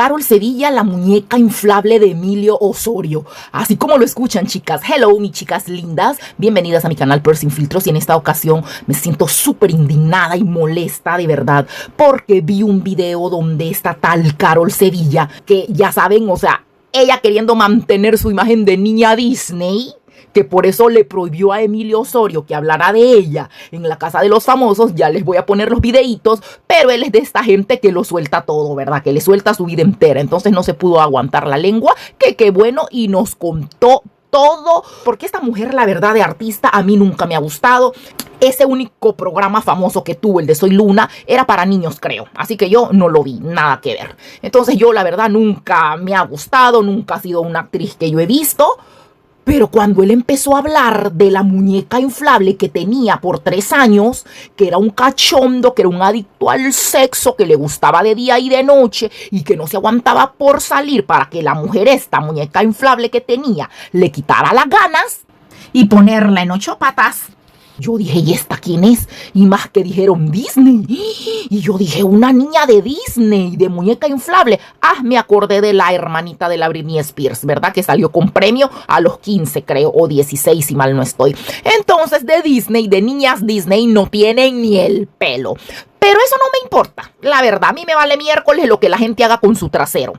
Carol Sevilla, la muñeca inflable de Emilio Osorio. Así como lo escuchan, chicas. Hello, mis chicas lindas. Bienvenidas a mi canal Pearl Sin Filtros. Y en esta ocasión me siento súper indignada y molesta, de verdad, porque vi un video donde esta tal Carol Sevilla, que ya saben, o sea, ella queriendo mantener su imagen de niña Disney, que por eso le prohibió a Emilio Osorio que hablara de ella en la Casa de los Famosos. Ya les voy a poner los videitos, pero él es de esta gente que lo suelta todo, ¿verdad? Que le suelta su vida entera. Entonces no se pudo aguantar la lengua, que qué bueno, y nos contó todo, porque esta mujer, la verdad, de artista, a mí nunca me ha gustado. Ese único programa famoso que tuvo, el de Soy Luna, era para niños, creo. Así que yo no lo vi, nada que ver. Entonces yo, la verdad, nunca me ha gustado, nunca ha sido una actriz que yo he visto. Pero cuando él empezó a hablar de la muñeca inflable que tenía por 3 años, que era un cachondo, que era un adicto al sexo, que le gustaba de día y de noche y que no se aguantaba por salir para que la mujer, esta muñeca inflable que tenía, le quitara las ganas y ponerla en 8 patas. Yo dije, ¿y esta quién es? Y más que dijeron Disney. Y yo dije, una niña de Disney, de muñeca inflable. Ah, me acordé de la hermanita de la Britney Spears, ¿verdad? Que salió con premio a los 15, creo, o 16, si mal no estoy. Entonces, de Disney, de niñas Disney, no tienen ni el pelo. Pero eso no me importa. La verdad, a mí me vale miércoles lo que la gente haga con su trasero.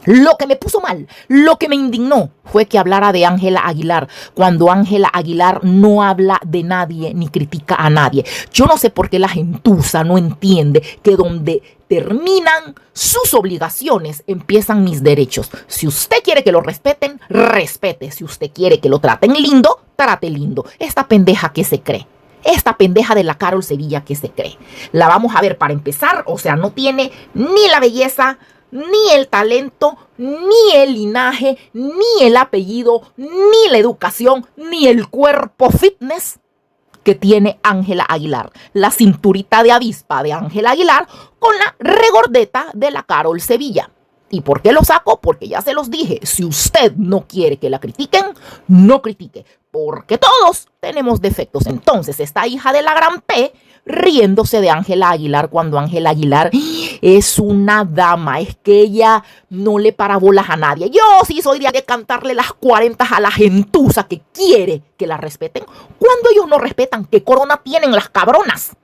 Lo que me puso mal, lo que me indignó fue que hablara de Ángela Aguilar, cuando Ángela Aguilar no habla de nadie ni critica a nadie. Yo no sé por qué la gentuza no entiende que donde terminan sus obligaciones empiezan mis derechos. Si usted quiere que lo respeten, respete. Si usted quiere que lo traten lindo, trate lindo. Esta pendeja que se cree. Esta pendeja de la Carol Sevilla que se cree. La vamos a ver para empezar, o sea, no tiene ni la belleza, ni el talento, ni el linaje, ni el apellido, ni la educación, ni el cuerpo fitness que tiene Ángela Aguilar. La cinturita de avispa de Ángela Aguilar con la regordeta de la Carol Sevilla. ¿Y por qué lo saco? Porque ya se los dije, si usted no quiere que la critiquen, no critique, porque todos tenemos defectos. Entonces, esta hija de la gran P riéndose de Ángela Aguilar cuando Ángela Aguilar es una dama, es que ella no le para bolas a nadie. Yo sí soy de cantarle las 40 a la gentuza que quiere que la respeten. Cuando ellos no respetan, ¿qué corona tienen las cabronas?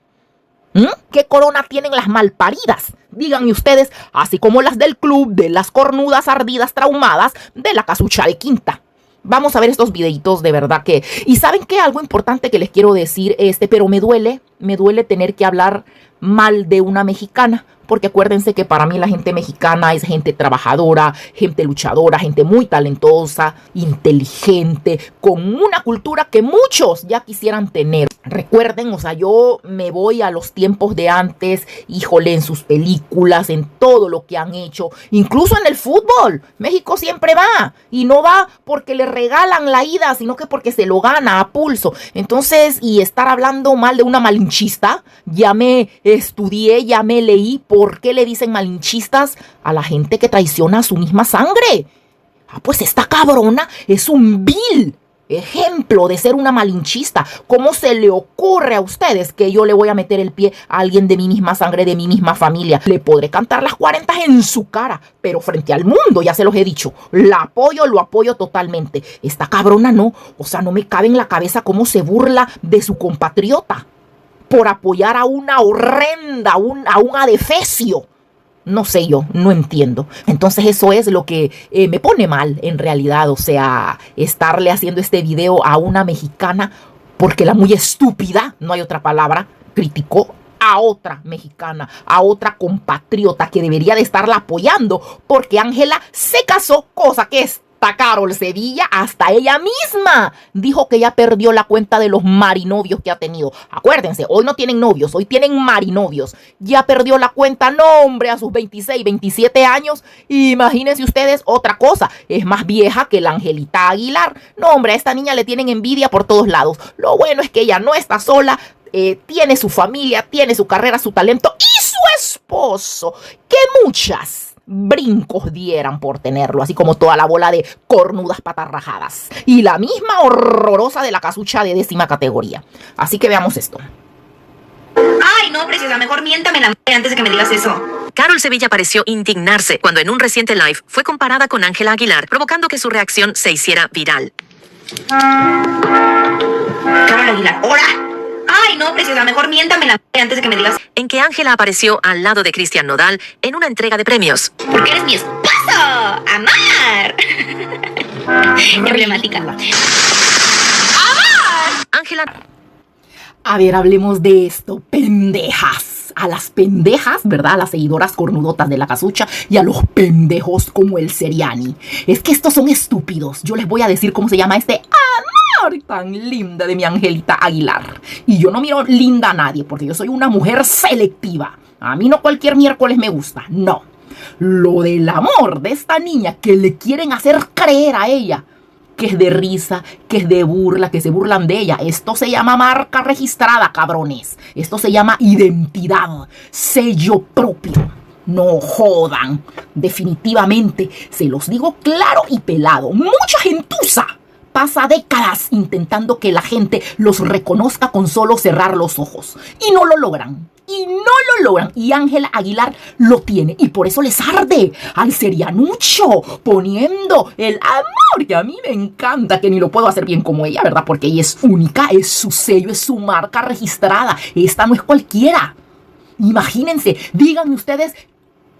¿Qué corona tienen las malparidas? Díganme ustedes, así como las del club, de las cornudas ardidas traumadas, de la casucha de Quinta. Vamos a ver estos videitos de verdad que... Y ¿saben qué? Algo importante que les quiero decir, pero me duele tener que hablar mal de una mexicana. Porque acuérdense que para mí la gente mexicana es gente trabajadora, gente luchadora, gente muy talentosa, inteligente, con una cultura que muchos ya quisieran tener. Recuerden, o sea, yo me voy a los tiempos de antes, híjole, en sus películas, en todo lo que han hecho, incluso en el fútbol. México siempre va, y no va porque le regalan la ida, sino que porque se lo gana a pulso. Entonces, y estar hablando mal de una malinchista, ya me estudié, ya me leí. ¿Por qué le dicen malinchistas a la gente que traiciona a su misma sangre? Ah, pues esta cabrona es un vil ejemplo de ser una malinchista. ¿Cómo se le ocurre a ustedes que yo le voy a meter el pie a alguien de mi misma sangre, de mi misma familia? Le podré cantar las 40 en su cara, pero frente al mundo, ya se los he dicho, la apoyo, lo apoyo totalmente. Esta cabrona no, o sea, no me cabe en la cabeza cómo se burla de su compatriota por apoyar a una horrenda, a un adefesio. No sé, yo no entiendo. Entonces eso es lo que me pone mal en realidad. O sea, estarle haciendo este video a una mexicana porque la muy estúpida, no hay otra palabra, criticó a otra mexicana, a otra compatriota que debería de estarla apoyando porque Ángela se casó, cosa que es Carol Sevilla, hasta ella misma dijo que ya perdió la cuenta de los marinovios que ha tenido. Acuérdense, hoy no tienen novios, hoy tienen marinovios. Ya perdió la cuenta, no hombre, a sus 26, 27 años. Imagínense ustedes otra cosa, es más vieja que la Angelita Aguilar. No hombre, a esta niña le tienen envidia por todos lados. Lo bueno es que ella no está sola, tiene su familia, tiene su carrera, su talento y su esposo, que muchas brincos dieran por tenerlo, así como toda la bola de cornudas patarrajadas y la misma horrorosa de la casucha de 10ª categoría. Así que veamos esto. Ay, no, preciosa, mejor miéntame la madre antes de que me digas eso. Carol Sevilla pareció indignarse cuando en un reciente live fue comparada con Ángela Aguilar, provocando que su reacción se hiciera viral. Carol Aguilar, ¡hora! Ay, no, preciosa, mejor miéntamela antes de que me digas. En que Ángela apareció al lado de Cristian Nodal en una entrega de premios. Porque eres mi esposo, amar. Emblemática. Ángela... A ver, hablemos de esto, pendejas. A las pendejas, ¿verdad? A las seguidoras cornudotas de la casucha y a los pendejos como el Seriani. Es que estos son estúpidos. Yo les voy a decir cómo se llama este amor tan linda de mi Angelita Aguilar. Y yo no miro linda a nadie porque yo soy una mujer selectiva. A mí no cualquier miércoles me gusta, no. Lo del amor de esta niña que le quieren hacer creer a ella que es de risa, que es de burla, que se burlan de ella. Esto se llama marca registrada, cabrones. Esto se llama identidad, sello propio. No jodan. Definitivamente, se los digo claro y pelado. Mucha gentuza pasa décadas intentando que la gente los reconozca con solo cerrar los ojos. Y no lo logran. Y Ángela Aguilar lo tiene. Y por eso les arde al Serianucho poniendo el amor que a mí me encanta, que ni lo puedo hacer bien como ella, ¿verdad? Porque ella es única, es su sello, es su marca registrada. Esta no es cualquiera. Imagínense, díganme ustedes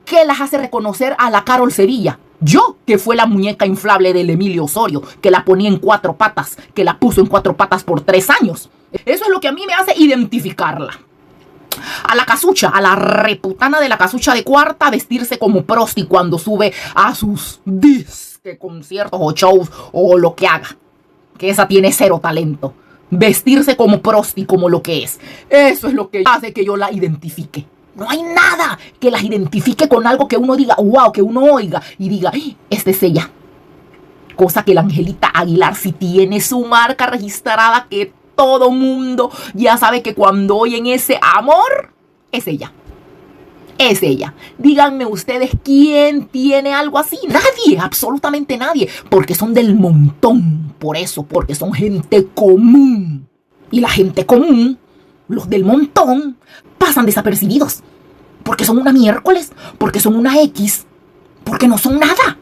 qué las hace reconocer a la Carol Sevilla. Yo, que fue la muñeca inflable del Emilio Osorio, que la ponía en 4 patas, que la puso en 4 patas por 3 años. Eso es lo que a mí me hace identificarla. A la casucha, a la reputana de la casucha de cuarta, vestirse como prosti cuando sube a sus disque conciertos o shows o lo que haga. Que esa tiene 0 talento. Vestirse como prosti, como lo que es. Eso es lo que hace que yo la identifique. No hay nada que las identifique con algo que uno diga, wow, que uno oiga y diga, esta es ella. Cosa que la Angelita Aguilar sí tiene su marca registrada, que todo mundo ya sabe que cuando oyen ese amor, es ella. Es ella. Díganme ustedes, ¿quién tiene algo así? Nadie, absolutamente nadie. Porque son del montón. Por eso, porque son gente común. Y la gente común, los del montón, pasan desapercibidos. Porque son una miércoles, porque son una X, porque no son nada.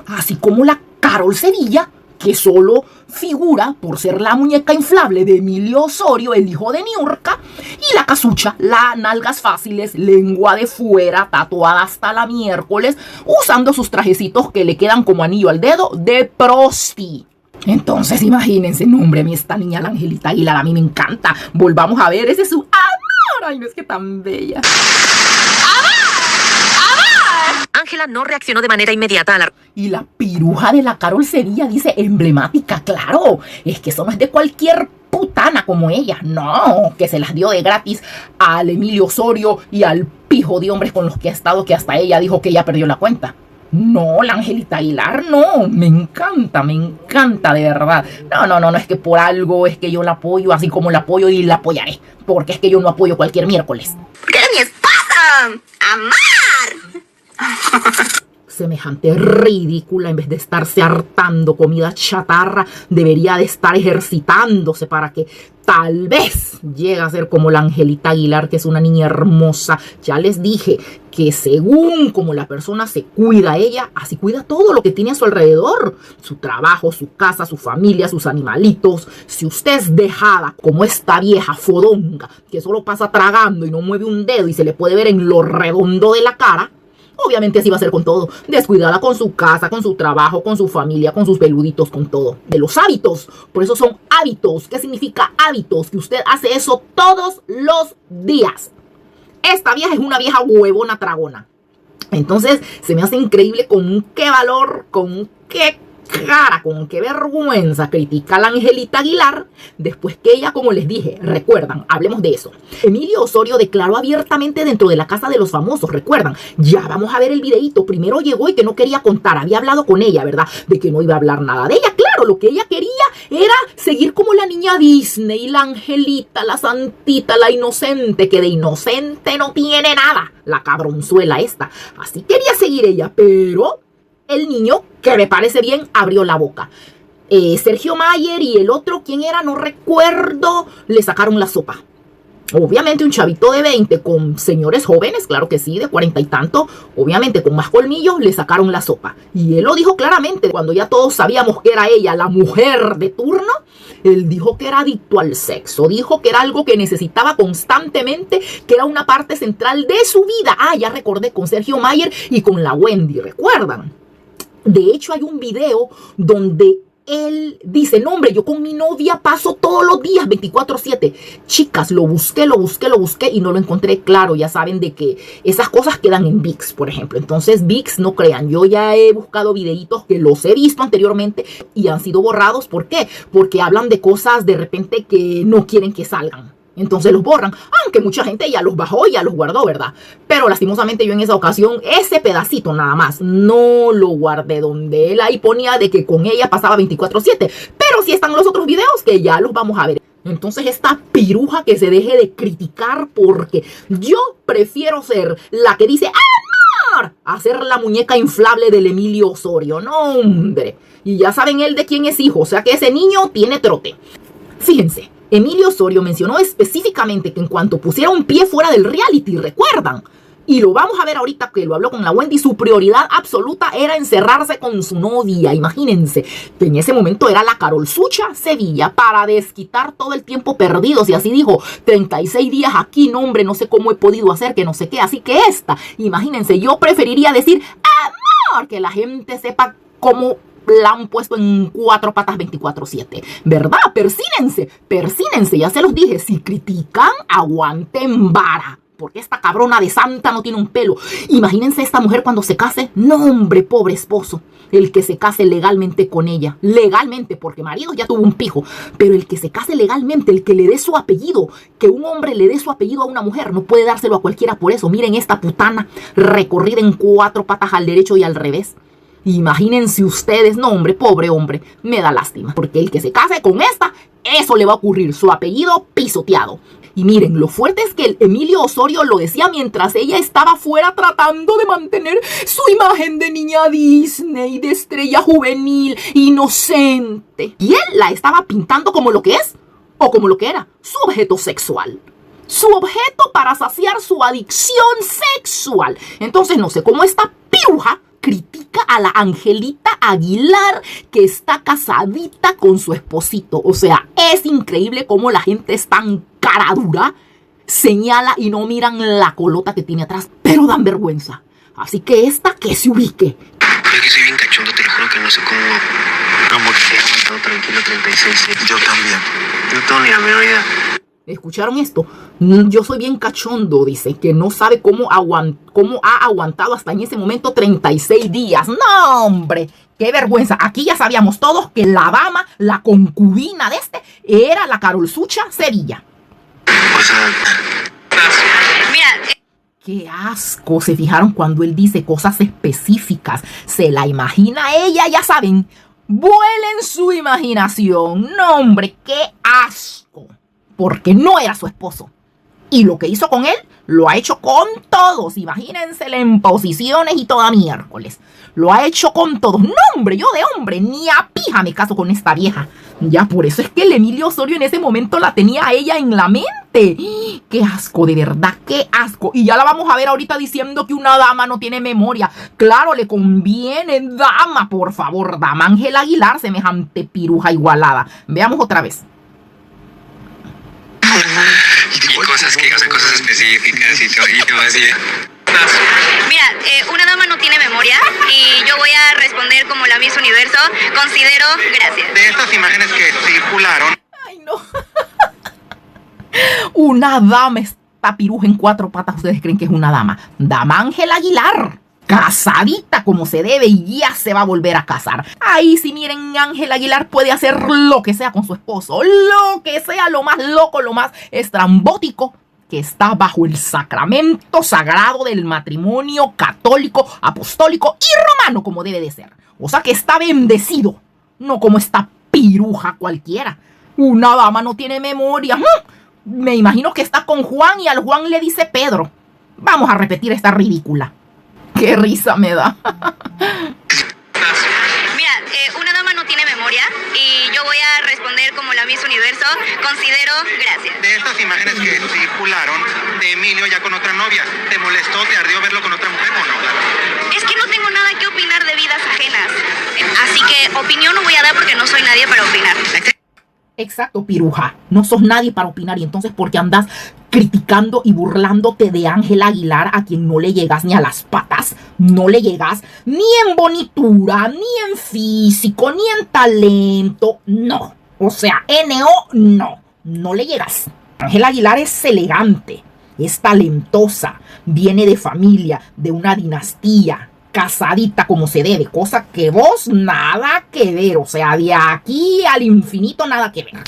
Así como la Carol Sevilla, que solo figura por ser la muñeca inflable de Emilio Osorio, el hijo de Niurka, y la casucha, la nalgas fáciles, lengua de fuera, tatuada hasta la miércoles, usando sus trajecitos que le quedan como anillo al dedo de prosti. Entonces imagínense, no hombre, a mí esta niña, la Angelita Aguilar, a mí me encanta. Volvamos a ver, ese es su amor. Ay, no es que tan bella. Ángela no reaccionó de manera inmediata a la... Y la piruja de la Carol Sevilla dice emblemática, claro. Es que eso no es de cualquier putana como ella. No, que se las dio de gratis al Emilio Osorio y al pijo de hombres con los que ha estado, que hasta ella dijo que ya perdió la cuenta. No, la Angelita Aguilar, no. Me encanta de verdad. No, es que por algo es que yo la apoyo, así como la apoyo y la apoyaré. Porque es que yo no apoyo cualquier miércoles. Porque eres mi esposa, amar. Semejante ridícula, en vez de estarse hartando comida chatarra, debería de estar ejercitándose para que tal vez llegue a ser como la Angelita Aguilar, que es una niña hermosa. Ya les dije que según como la persona se cuida ella, así cuida todo lo que tiene a su alrededor. Su trabajo, su casa, su familia, sus animalitos. Si usted es dejada como esta vieja fodonga, que solo pasa tragando y no mueve un dedo y se le puede ver en lo redondo de la cara, obviamente así va a ser con todo. Descuidada con su casa, con su trabajo, con su familia, con sus peluditos, con todo. De los hábitos. Por eso son hábitos. ¿Qué significa hábitos? Que usted hace eso todos los días. Esta vieja es una vieja huevona tragona. Entonces se me hace increíble con qué valor, con qué cara, con qué vergüenza critica a la Angelita Aguilar después que ella, como les dije, recuerdan, hablemos de eso. Emilio Osorio declaró abiertamente dentro de la casa de los famosos, recuerdan, ya vamos a ver el videíto. Primero llegó y que no quería contar, había hablado con ella, ¿verdad? De que no iba a hablar nada de ella. Claro, lo que ella quería era seguir como la niña Disney, la Angelita, la santita, la inocente, que de inocente no tiene nada, la cabronzuela esta. Así quería seguir ella, pero el niño, que me parece bien, abrió la boca. Sergio Mayer y el otro, ¿quién era? No recuerdo, le sacaron la sopa. Obviamente un chavito de 20 con señores jóvenes, claro que sí, de 40 y tanto, obviamente con más colmillos, le sacaron la sopa. Y él lo dijo claramente, cuando ya todos sabíamos que era ella la mujer de turno, él dijo que era adicto al sexo, dijo que era algo que necesitaba constantemente, que era una parte central de su vida. Ah, ya recordé, con Sergio Mayer y con la Wendy, ¿recuerdan? De hecho, hay un video donde él dice, no hombre, yo con mi novia paso todos los días 24/7. Chicas, lo busqué y no lo encontré. Claro, ya saben de que esas cosas quedan en VIX, por ejemplo. Entonces, VIX, no crean, yo ya he buscado videitos que los he visto anteriormente y han sido borrados. ¿Por qué? Porque hablan de cosas de repente que no quieren que salgan. Entonces los borran, aunque mucha gente ya los bajó y ya los guardó, ¿verdad? Pero lastimosamente yo en esa ocasión, ese pedacito nada más, no lo guardé, donde él ahí ponía de que con ella pasaba 24/7. Pero sí están los otros videos que ya los vamos a ver. Entonces esta piruja que se deje de criticar, porque yo prefiero ser la que dice ¡amor! A ser la muñeca inflable del Emilio Osorio. No, hombre. Y ya saben él de quién es hijo, o sea que ese niño tiene trote. Fíjense. Emilio Osorio mencionó específicamente que en cuanto pusiera un pie fuera del reality, ¿recuerdan? Y lo vamos a ver ahorita que lo habló con la Wendy, su prioridad absoluta era encerrarse con su novia. Imagínense, que en ese momento era la Carol Sucha Sevilla para desquitar todo el tiempo perdido. Y así dijo, 36 días aquí, no hombre, no sé cómo he podido hacer, que no sé qué. Así que imagínense, yo preferiría decir, amor, que la gente sepa cómo la han puesto en 4 patas 24/7, ¿verdad? Persínense, ya se los dije, si critican, aguanten vara, porque esta cabrona de santa no tiene un pelo. Imagínense esta mujer cuando se case, no hombre, pobre esposo, el que se case legalmente con ella, legalmente, porque marido ya tuvo un pijo, pero el que se case legalmente, el que le dé su apellido, que un hombre le dé su apellido a una mujer, no puede dárselo a cualquiera. Por eso, miren esta putana recorrida en 4 patas al derecho y al revés. Imagínense ustedes, no hombre, pobre hombre, me da lástima, porque el que se case con esta, eso le va a ocurrir, su apellido pisoteado. Y miren, lo fuerte es que el Emilio Osorio lo decía mientras ella estaba fuera tratando de mantener su imagen de niña Disney, de estrella juvenil, inocente. Y él la estaba pintando como lo que es, o como lo que era, su objeto sexual. Su objeto para saciar su adicción sexual. Entonces no sé cómo esta piruja critica a la Angelita Aguilar, que está casadita con su esposito. O sea, es increíble cómo la gente es tan cara dura, señala y no miran la colota que tiene atrás, pero dan vergüenza. Así que que se ubique. Yo que soy bien cachondo, te lo juro que no sé cómo que he aguantado tranquilo 36 días. Yo también. No tengo ni la menor idea. ¿Escucharon esto? Yo soy bien cachondo, dice, que no sabe cómo ha aguantado hasta en ese momento 36 días. ¡No, hombre! ¡Qué vergüenza! Aquí ya sabíamos todos que la dama, la concubina de era la Carol Sucha Sevilla. O sea... Mira... ¡Qué asco! Se fijaron cuando él dice cosas específicas. Se la imagina ella, ya saben. Vuelen su imaginación. ¡No, hombre! ¡Qué asco! Porque no era su esposo. Y lo que hizo con él, lo ha hecho con todos. Imagínense en posiciones y toda miércoles. Lo ha hecho con todos. No, hombre, yo de hombre, ni a pija me caso con esta vieja. Ya por eso es que el Emilio Osorio en ese momento la tenía a ella en la mente. ¡Qué asco, de verdad, qué asco! Y ya la vamos a ver ahorita diciendo que una dama no tiene memoria. Claro, le conviene, dama, por favor, dama Ángela Aguilar, semejante piruja igualada. Veamos otra vez. Y cosas que, o sea, cosas específicas y todo así. Mira, una dama no tiene memoria y yo voy a responder como la Miss Universo. Considero, gracias. De estas imágenes que circularon. Ay, no. Una dama, esta piruja en 4 patas. ¿Ustedes creen que es una dama? Dama Ángela Aguilar. Casadita como se debe y ya se va a volver a casar. Ahí sí, miren, Ángela Aguilar puede hacer lo que sea con su esposo. Lo que sea, lo más loco, lo más estrambótico, que está bajo el sacramento sagrado del matrimonio católico, apostólico y romano, como debe de ser. O sea que está bendecido, no como esta piruja cualquiera. Una dama no tiene memoria. Me imagino que está con Juan y al Juan le dice Pedro. Vamos a repetir esta ridícula. ¡Qué risa me da! Mira, una dama no tiene memoria memoria y yo voy a responder como la Miss Universo. Considero gracias. De estas imágenes que circularon de Emilio ya con otra novia, ¿te molestó, te ardió verlo con otra mujer o no? Es que no tengo nada que opinar de vidas ajenas. Así que opinión no voy a dar porque no soy nadie para opinar. Exacto, piruja. No sos nadie para opinar y entonces ¿por qué andas criticando y burlándote de Ángela Aguilar, a quien no le llegas ni a las patas? No le llegas ni en bonitura, ni en físico, ni en talento. No. O sea, no. No le llegas. Ángela Aguilar es elegante, es talentosa, viene de familia, de una dinastía, casadita como se debe, cosa que vos nada que ver, o sea, de aquí al infinito nada que ver.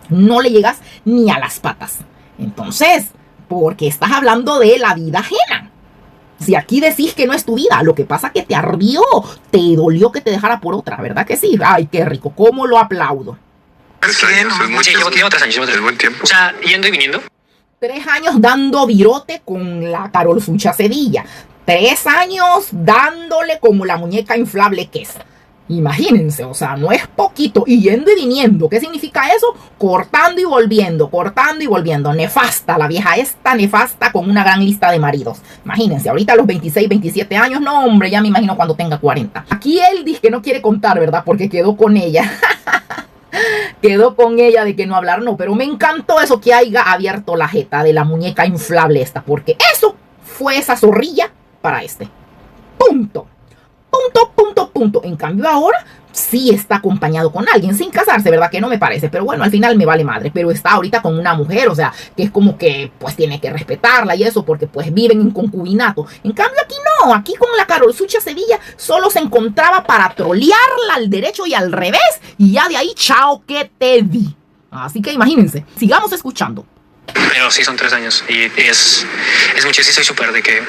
No le llegas ni a las patas. Entonces, ¿por qué estás hablando de la vida ajena? Si aquí decís que no es tu vida, lo que pasa que te ardió, te dolió que te dejara por otra, ¿verdad que sí? Ay, qué rico, cómo lo aplaudo. 3 años, es muy tiempo. Llevo 3 años. Es buen tiempo. O sea, yendo y viniendo. 3 años dando virote con la Carol Sucha Sevilla. 3 años dándole como la muñeca inflable que es. Imagínense, o sea, no es poquito. Y yendo y viniendo. ¿Qué significa eso? Cortando y volviendo, cortando y volviendo. Nefasta, la vieja esta nefasta con una gran lista de maridos. Imagínense, ahorita a los 26, 27 años, no hombre, ya me imagino cuando tenga 40. Aquí él dice que no quiere contar, ¿verdad? Porque quedó con ella. Quedó con ella de que no hablar, no. Pero me encantó eso que haya abierto la jeta de la muñeca inflable esta. Porque eso fue esa zorrilla para este. Punto. En cambio ahora sí está acompañado con alguien sin casarse, ¿verdad? Que no me parece, pero bueno, al final me vale madre. Pero está ahorita con una mujer, o sea, que es como que pues tiene que respetarla y eso porque pues viven en concubinato. En cambio aquí no, aquí con la Carol Sucha Sevilla solo se encontraba para trolearla al derecho y al revés y ya de ahí chao que te vi. Así que imagínense, sigamos escuchando. Pero sí son 3 años y es mucho, sí soy súper de que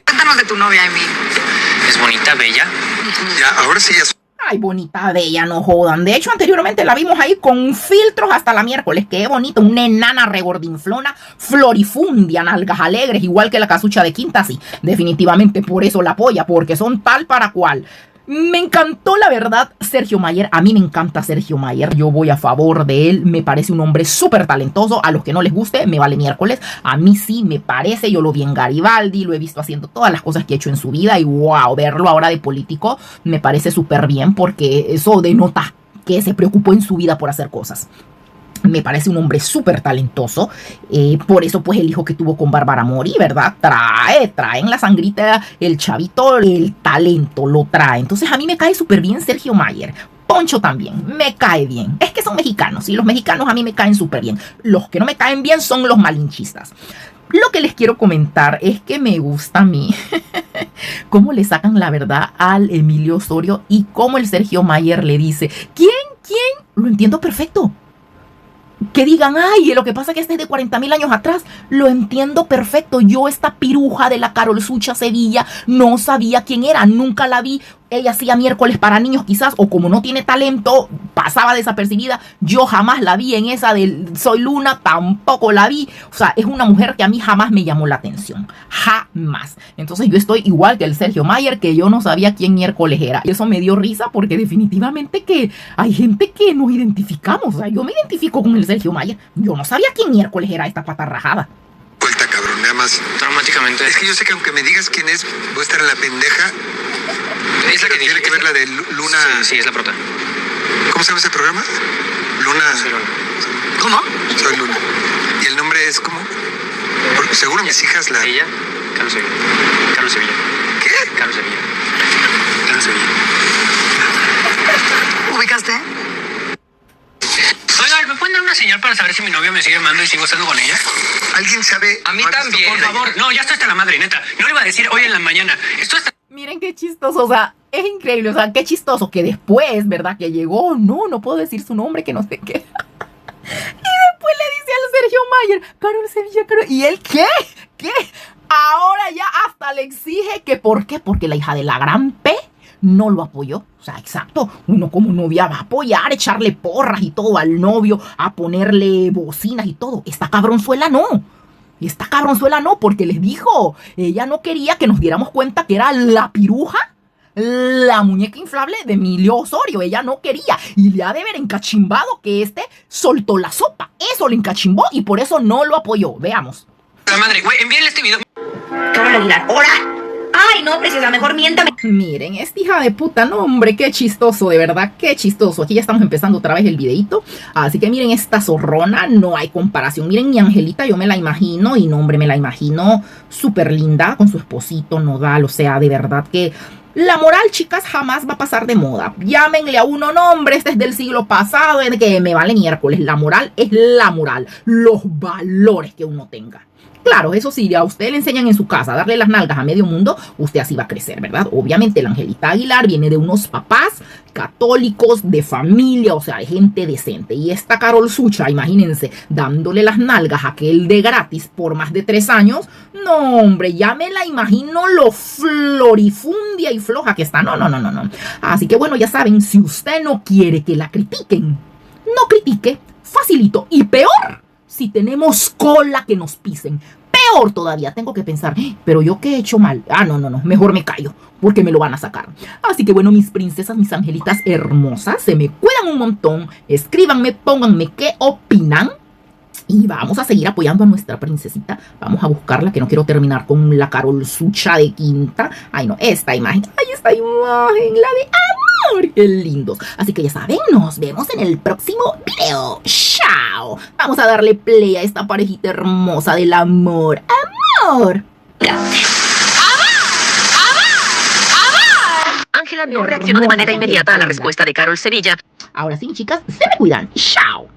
Cuéntanos de tu novia, Emi. es bonita, bella. Ya, ahora sí ya. Ay, bonita, bella, no jodan. De hecho, anteriormente la vimos ahí con filtros hasta la miércoles. Qué bonito, una enana regordinflona, florifundia, nalgas alegres, igual que la casucha de Quinta, sí. Definitivamente por eso la apoya, porque son tal para cual. Me encantó, la verdad, Sergio Mayer. A mí me encanta Sergio Mayer. Yo voy a favor de él. Me parece un hombre súper talentoso. A los que no les guste, me vale miércoles. A mí sí me parece. Yo lo vi en Garibaldi. Lo he visto haciendo todas las cosas que ha hecho en su vida. Y wow, verlo ahora de político me parece súper bien. Porque eso denota que se preocupó en su vida por hacer cosas. Me parece un hombre súper talentoso. Por eso, pues, el hijo que tuvo con Bárbara Mori, ¿verdad? Trae en la sangrita el chavito, el talento, lo trae. Entonces, a mí me cae súper bien Sergio Mayer. Poncho también, me cae bien. Es que son mexicanos y los mexicanos a mí me caen súper bien. Los que no me caen bien son los malinchistas. Lo que les quiero comentar es que me gusta a mí cómo le sacan la verdad al Emilio Osorio y cómo el Sergio Mayer le dice, ¿quién? Lo entiendo perfecto. Que digan, ay, lo que pasa es que este es de 40,000 años atrás. Lo entiendo perfecto. Yo, esta piruja de la Carol Sucha Sevilla, no sabía quién era. Nunca la vi. Ella hacía miércoles para niños quizás, o como no tiene talento, pasaba desapercibida. Yo jamás la vi en esa del Soy Luna, tampoco la vi. O sea, es una mujer que a mí jamás me llamó la atención. Jamás. Entonces yo estoy igual que el Sergio Mayer, que yo no sabía quién miércoles era. Y eso me dio risa porque definitivamente que hay gente que nos identificamos. O sea, yo me identifico con el Sergio Mayer. Yo no sabía quién miércoles era esta pata rajada. Vuelta, cabrón, nada más. Dramáticamente. Es que yo sé que aunque me digas quién es, voy a estar en la pendeja. Es la que tiene que ver la de Luna. Sí, es la prota. ¿Cómo se llama ese programa? Luna. Soy Luna. ¿Cómo? Soy Luna. ¿Y el nombre es cómo? Porque seguro mis hijas la. Ella, Carlos Sevilla. Carlos Sevilla. ¿Qué? Carlos Sevilla. Carlos Sevilla. ¿Ubicaste? Oigan, ¿me pueden dar una señal para saber si mi novio me sigue amando y sigo estando con ella? ¿Alguien sabe? A mí ¿No has visto también, por Fortnite? favor. No, ya estoy hasta la madre, neta. Yo le iba a decir hoy en la mañana. Esto está... Miren qué chistoso, o sea, es increíble, o sea, qué chistoso que después, ¿verdad? Que llegó, no puedo decir su nombre, que no sé qué. Y después le dice al Sergio Mayer, Carol Sevilla, Carol. ¿Y él qué? Ahora ya hasta le exige que, ¿por qué? Porque la hija de la gran P no lo apoyó. O sea, exacto, uno como novia va a apoyar, echarle porras y todo al novio, a ponerle bocinas y todo. Esta cabronzuela no. Esta cabronzuela no, porque les dijo, ella no quería que nos diéramos cuenta que era la piruja la muñeca inflable de Emilio Osorio. Ella no quería y le ha de haber encachimbado que soltó la sopa. Eso le encachimbó y por eso no lo apoyó. Veamos. La madre, güey, envíale este video. Carol Aguilar, ¡hola! Ay, no, preciosa, mejor miéntame. Miren, esta hija de puta, no hombre, qué chistoso, de verdad, qué chistoso. Aquí ya estamos empezando otra vez el videito. Así que miren, esta zorrona, no hay comparación. Miren, mi Angelita, yo me la imagino, y no hombre, me la imagino súper linda, con su esposito nodal, o sea, de verdad que... La moral, chicas, jamás va a pasar de moda. Llámenle a uno, no, hombre, este es del siglo pasado, es que me vale miércoles. La moral es la moral, los valores que uno tenga. Claro, eso sí, a usted le enseñan en su casa a darle las nalgas a medio mundo, usted así va a crecer, ¿verdad? Obviamente la Angelita Aguilar viene de unos papás católicos, de familia, o sea, de gente decente. Y esta Carol Sucha, imagínense, dándole las nalgas a aquel de gratis por más de 3 años. No, hombre, ya me la imagino lo florifundia y floja que está. No. Así que bueno, ya saben, si usted no quiere que la critiquen, no critique, facilito. Y peor, si tenemos cola que nos pisen. Peor todavía, tengo que pensar, pero yo qué he hecho mal. No, mejor me callo, porque me lo van a sacar. Así que bueno, mis princesas, mis angelitas hermosas, se me cuidan un montón. Escríbanme, pónganme qué opinan. Y vamos a seguir apoyando a nuestra princesita. Vamos a buscarla, que no quiero terminar con la Carol Sucha de quinta. Ay, no, esta imagen. Ay, esta imagen, la de amor. Qué lindos. Así que ya saben, nos vemos en el próximo video. ¡Chao! Vamos a darle play a esta parejita hermosa del amor. ¡Amor! Ángela no reaccionó de manera inmediata a la respuesta de Carol Sevilla. Ahora sí, chicas, se me cuidan. ¡Chao!